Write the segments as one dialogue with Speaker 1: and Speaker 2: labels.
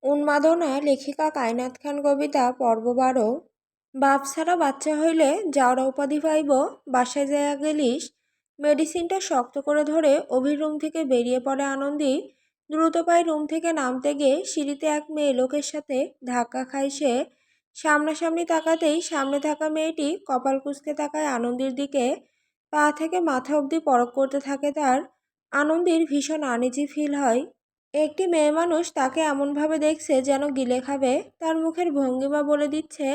Speaker 1: উন্মাদনা লেখিকা কায়নাত খান কবিতা পর্ব 12। বাপ ছাড়া বাচ্চা হইলে যাওরা উপাধি পাইব, বাসায় যাইয়া গেলিস। মেডিসিনটা শক্ত করে ধরে অভির রুম থেকে বেরিয়ে পড়ে আনন্দী। দ্রুত পায়ে রুম থেকে নামতে গিয়ে সিঁড়িতে এক মেয়ে লোকের সাথে ধাক্কা খায় সে। সামনাসামনি তাকাতেই সামনে থাকা মেয়েটি কপাল কুঁচকে তাকায় আনন্দীর দিকে। পা থেকে মাথা অবধি পরক করতে থাকে তার। আনন্দীর ভীষণ আনইজি ফিল হয়। একটি মেয়ে মানুষ তাকে এমনভাবে দেখছে যেন গিলে খাবে। তার মুখের ভঙ্গিমা বলে দিচ্ছে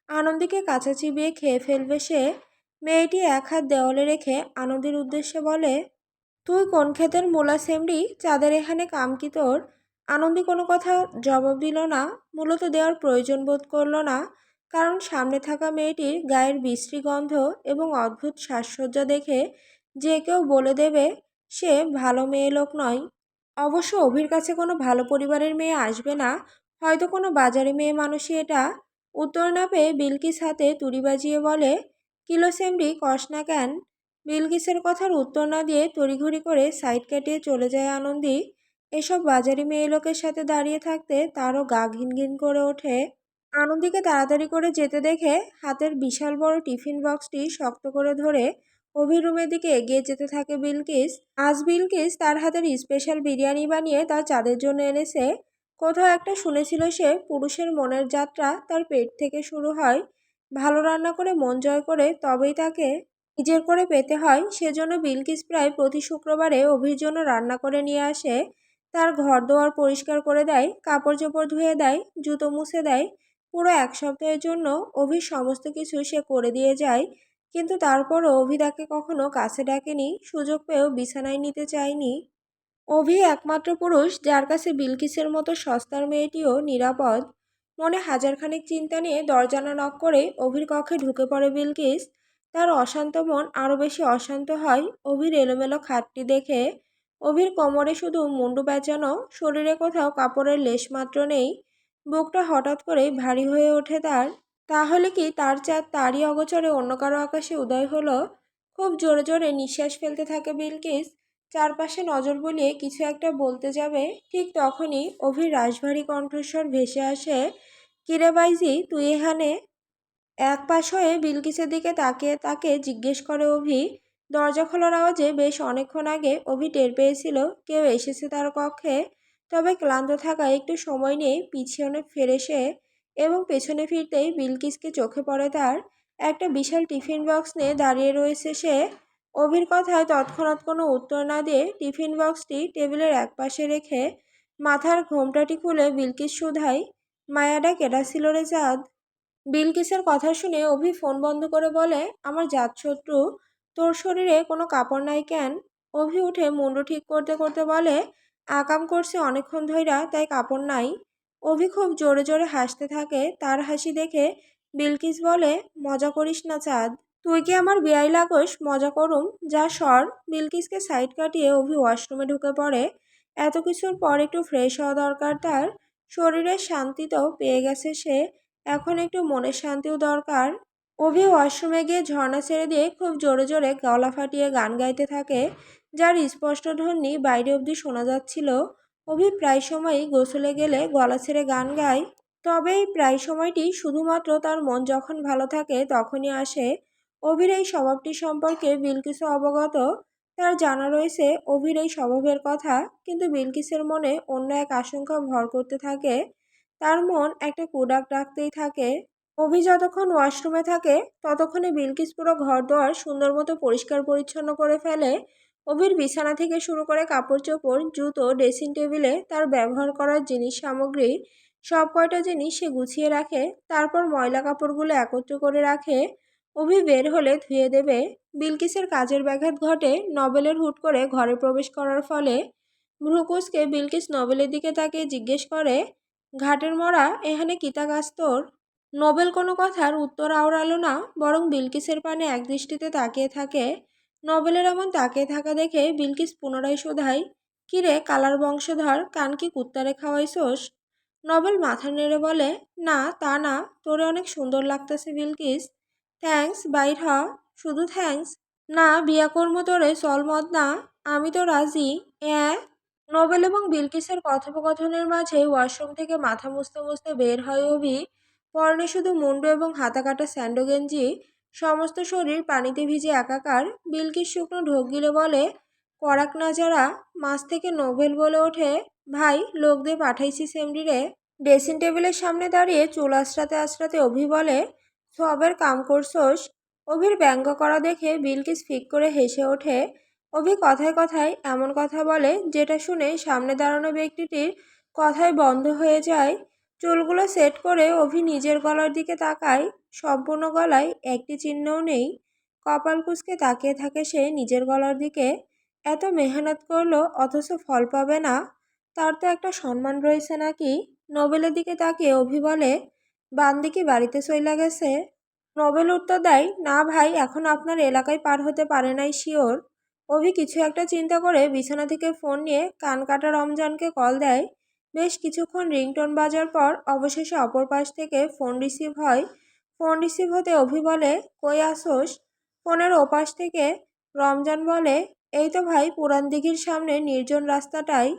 Speaker 1: আনন্দীকে কাঁচা চিবিয়ে খেয়ে ফেলবে সে। মেয়েটি এক হাত দেওয়ালে রেখে আনন্দীর উদ্দেশ্যে বলে, তুই কোন ক্ষেতের মূলা সেমরি, চাঁদের এখানে কাম কি তোর? আনন্দী কোনো কথা জবাব দিল না, মূলত দেওয়ার প্রয়োজন বোধ করল না। কারণ সামনে থাকা মেয়েটির গায়ের বিশ্রী গন্ধ এবং অদ্ভুত সাজসজ্জা দেখে যে কেউ বলে দেবে সে ভালো মেয়ে লোক নয়। অবশ্য অভির কাছে কোনো ভালো পরিবারের মেয়ে আসবে না, হয়তো কোনো বাজারে মেয়ে মানুষই এটা। উত্তর না পেয়ে বিলকিস হাতে তুড়ি বাজিয়ে বলে, কিলো সেমরি কস না কেন? বিলকিসের কথার উত্তর না দিয়ে তড়িঘড়ি করে সাইড কাটিয়ে চলে যায় আনন্দী। এসব বাজারি মেয়ে লোকের সাথে দাঁড়িয়ে থাকতে তারও গা ঘিন ঘিন করে ওঠে। আনন্দীকে তাড়াতাড়ি করে যেতে দেখে হাতের বিশাল বড় টিফিন বক্সটি শক্ত করে ধরে অভির রুমের দিকে এগিয়ে যেতে থাকে বিলকিস। আজ বিলকিস তার হাতের স্পেশাল বিরিয়ানি বানিয়ে তার চাঁদের জন্য এনেছে। কোথাও একটা শুনেছিল সে পুরুষের মনের যাত্রা তার পেট থেকে শুরু হয়। ভালো রান্না করে মন জয় করে তবেই তাকে নিজের করে পেতে হয়। সেজন্য বিলকিস প্রায় প্রতি শুক্রবারে অভির জন্য রান্না করে নিয়ে আসে। তার ঘর দোয়ার পরিষ্কার করে দেয়, কাপড় চোপড় ধুয়ে দেয়, জুতো মুছে দেয়। পুরো এক সপ্তাহের জন্য অভির সমস্ত কিছু সে করে দিয়ে যায়। কিন্তু তারপরও অভি তাকে কখনো কাছে ডাকেনি, সুযোগ পেয়েও বিছানায় নিতে চায়নি। অভি একমাত্র পুরুষ যার কাছে বিলকিসের মতো সস্তার মেয়েটিও নিরাপদ। মনে হাজারখানেক চিন্তা নিয়ে দরজানা নক করে অভির কক্ষে ঢুকে পড়ে বিলকিস। তার অশান্ত মন আরও বেশি অশান্ত হয় অভির এলোমেলো খাটটি দেখে। অভির কোমরে শুধু মুন্ডু পেঁচানো, শরীরে কোথাও কাপড়ের লেশমাত্র নেই। বুকটা হঠাৎ করেই ভারী হয়ে ওঠে তার। তাহলে কি তার চাঁদ তারই অগোচরে অন্য কারো আকাশে উদয় হলো? খুব জোরে জোরে নিঃশ্বাস ফেলতে থাকে বিলকিস। চারপাশে নজর বুলিয়ে কিছু একটা বলতে যাবে, ঠিক তখনই অভির রাশভারী কণ্ঠস্বর ভেসে আসে, কিরে বাইজি তুই এখানে? এক পাশ হয়ে বিলকিসের দিকে তাকিয়ে তাকে জিজ্ঞেস করে অভি। দরজা খোলার আওয়াজে বেশ অনেকক্ষণ আগে অভি টের পেয়েছিল কেউ এসেছে তার কক্ষে। তবে ক্লান্ত থাকায় একটু সময় নিয়ে পিছনে ফিরে সে, এবং পেছনে ফিরতেই বিলকিসকে চোখে পড়ে তার। একটা বিশাল টিফিন বক্স নিয়ে দাঁড়িয়ে রয়েছে সে। অভির কথায় তৎক্ষণাৎ কোনো উত্তর না দিয়ে টিফিন বক্সটি টেবিলের একপাশে রেখে মাথার ঘোমটাটি খুলে বিলকিস শুধায়, মায়াডা কেডা ছিল রে চাঁদ? বিলকিসের কথা শুনে অভি ফোন বন্ধ করে বলে, আমার জাতশত্রু। তোর শরীরে কোনো কাপড় নাই কেন? অভি উঠে মুন্ডু ঠিক করতে করতে বলে, আকাম করছে অনেকক্ষণ ধইরা তাই কাপড় নাই। অভি খুব জোরে জোরে হাসতে থাকে। তার হাসি দেখে বিলকিস বলে, মজা করিস না চাঁদ, তুই কি আমার বেয়াই লাগোস মজা করুম? যা সর। বিলকিসকে সাইড কাটিয়ে অভি ওয়াশরুমে ঢুকে পড়ে। এত কিছুর পর একটু ফ্রেশ হওয়া দরকার তার। শরীরের শান্তি তো পেয়ে গেছে সে, এখন একটু মনের শান্তিও দরকার। অভি ওয়াশরুমে গিয়ে ঝর্ণা ছেড়ে দিয়ে খুব জোরে জোরে গলা ফাটিয়ে গান গাইতে থাকে, যার স্পষ্ট ধ্বনি বাইরে অবধি শোনা যাচ্ছিল। অভি প্রায় সময়ই গোসলে গেলে গলা ছেড়ে গান গায়। তবে এই প্রায় সময়টি শুধুমাত্র তার মন যখন ভালো থাকে তখনই আসে। অভির এই স্বভাবটি সম্পর্কে বিলকিসও অবগত। তার জানা রয়েছে অভির এই স্বভাবের কথা, কিন্তু বিলকিসের মনে অন্য এক আশঙ্কা ভর করতে থাকে। তার মন একটা কুডাক ডাকতেই থাকে। অভি যতক্ষণ ওয়াশরুমে থাকে ততক্ষণে বিলকিস পুরো ঘর দোয়ার সুন্দর মতো পরিষ্কার পরিচ্ছন্ন করে ফেলে। অভির বিছানা থেকে শুরু করে কাপড় চোপড়, জুতো, ড্রেসিং টেবিলে তার ব্যবহার করার জিনিস সামগ্রী সব কয়টা জিনিস সে গুছিয়ে রাখে। তারপর ময়লা কাপড়গুলো একত্র করে রাখে। অভি বের হলে ধুয়ে দেবে। বিলকিসের কাজের ব্যাঘাত ঘটে নবেলের হুট করে ঘরে প্রবেশ করার ফলে। ভ্রুকুচকে বিলকিস নবেলের দিকে তাকিয়ে জিজ্ঞেস করে, ঘাটের মরা এখানে কিতা গাছ তোর? নোবেল কোনো কথার উত্তর আওড়ালো না, বরং বিলকিসের পানে একদৃষ্টিতে তাকিয়ে থাকে। নোবেলের এমন তাকিয়ে থাকা দেখে বিলকিস পুনরায় শোধায়, কিরে কালার বংশধর, কান কি কুত্তারে খাওয়াইছোস? নোবেল মাথা নেড়ে বলে, না তা না, তোরে অনেক সুন্দর লাগতেছে বিলকিস। থ্যাঙ্কস, বাইর হ। শুধু থ্যাঙ্কস? না বিয়া করবো তোরে, চল মদ না। আমি তো রাজি। নোবেল এবং বিলকিসের কথোপকথনের মাঝে ওয়াশরুম থেকে মাথা মুছতে মুছতে বের হয় অভি। পরনে শুধু মুন্ডু এবং হাতা কাটা স্যান্ডো গেঞ্জি, সমস্ত শরীর পানিতে ভিজে একাকার। বিলকিস শুকনো ঢোক গিলে বলে, করাক না যারা। মাছ থেকে নোবেল বলে ওঠে, ভাই লোক দিয়ে পাঠাইছি সেমরি রে। ড্রেসিং টেবিলের সামনে দাঁড়িয়ে চুল আঁচড়াতে আঁচড়াতে অভি বলে, সবের কাম করছোস। অভির ব্যঙ্গ করা দেখে বিলকিস ফিক করে হেসে ওঠে। অভি কথায় কথায় এমন কথা বলে যেটা শুনে সামনে দাঁড়ানো ব্যক্তিটির কথাই বন্ধ হয়ে যায়। চুলগুলো সেট করে অভি নিজের গলার দিকে তাকায়। সম্পূর্ণ গলায় একটি চিহ্নও নেই। কপাল কুঁচকে তাকিয়ে থাকে সে নিজের গলার দিকে। এত মেহনত করলো অথচ ফল পাবে না। তার তো একটা সম্মান রয়েছে নাকি। নোবেলের দিকে তাকিয়ে অভি বলে, বান্দি কি বাড়িতে চইলা গেছে? নোবেল উত্তর দেয়, না ভাই, এখন আপনার এলাকায় পার হতে পারে নাই শিওর। অভি কিছু একটা চিন্তা করে বিছানা থেকে ফোন নিয়ে কান কাটা রমজানকে কল দেয়। বেশ কিছুক্ষণ রিংটোন বাজার পর অবশেষে অপর পাশ থেকে ফোন রিসিভ হয়। ফোন রিসিভ হতে অভি বলে, কই আসোস? ফোনের ওপাশ থেকে রমজান বলে, এই তো ভাই পুরান দিঘির সামনে নির্জন রাস্তাটাই।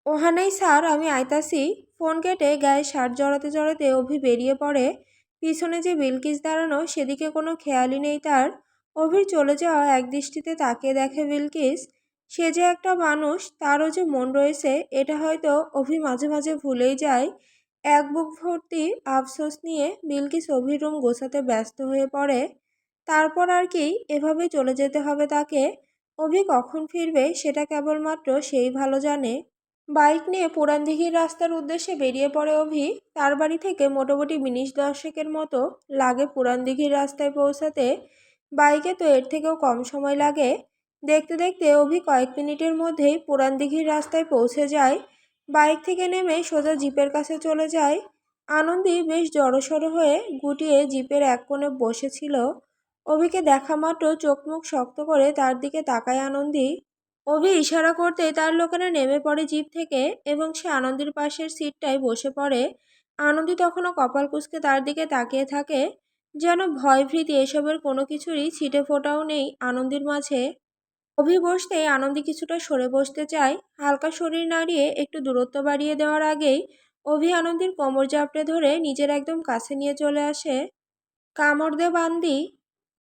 Speaker 1: ওহানেই স্যার, আমি আইতাছি। ফোন কেটে গায়ে শার্ট জড়াতে জড়াতে অভি বেরিয়ে পড়ে। পিছনে যে বিলকিস দাঁড়ানো সেদিকে কোনো খেয়ালই নেই তার। অভির চলে যাওয়া একদৃষ্টিতে তাকিয়ে দেখে বিলকিস। সে যে একটা মানুষ, তারও যে মন রয়েছে, এটা হয়তো অভি মাঝে মাঝে ভুলেই যায়। এক বুক ভর্তি আফসোস নিয়ে বিলকিস অভির রুম গোছাতে ব্যস্ত হয়ে পড়ে। তারপর আর কি, এভাবেই চলে যেতে হবে তাকে। অভি কখন ফিরবে সেটা কেবলমাত্র সেই ভালো জানে। বাইক নিয়ে পুরানদিঘির রাস্তার উদ্দেশ্যে বেরিয়ে পড়ে অভি। তার বাড়ি থেকে মোটামুটি মিনিট 10-এর মতো লাগে পুরানদিঘির রাস্তায় পৌঁছাতে। বাইকে তো এর থেকেও কম সময় লাগে। দেখতে দেখতে অভি কয়েক মিনিটের মধ্যেই পুরানদিঘির রাস্তায় পৌঁছে যায়। বাইক থেকে নেমে সোজা জিপের কাছে চলে যায়। আনন্দী বেশ জড়সড় হয়ে গুটিয়ে জিপের এক কোণে বসেছিল। অভিকে দেখা মাত্র চোখ মুখ শক্ত করে তার দিকে তাকায় আনন্দী। অভি ইশারা করতেই তার লোকেরা নেমে পড়ে জিপ থেকে এবং সে আনন্দীর পাশের সিটটায় বসে পড়ে। আনন্দী তখনও কপাল কুঁচকে তার দিকে তাকিয়ে থাকে, যেন ভয় ভীতি এসবের কোনো কিছুরই ছিটে ফোটাও নেই আনন্দীর মাঝে। অভি বসতেই আনন্দী কিছুটা সরে বসতে চায়। হালকা শরীর নাড়িয়ে একটু দূরত্ব বাড়িয়ে দেওয়ার আগেই অভি আনন্দীর কোমর জাপটে ধরে নিজের একদম কাছে নিয়ে চলে আসে। কামড় দে বান্দি।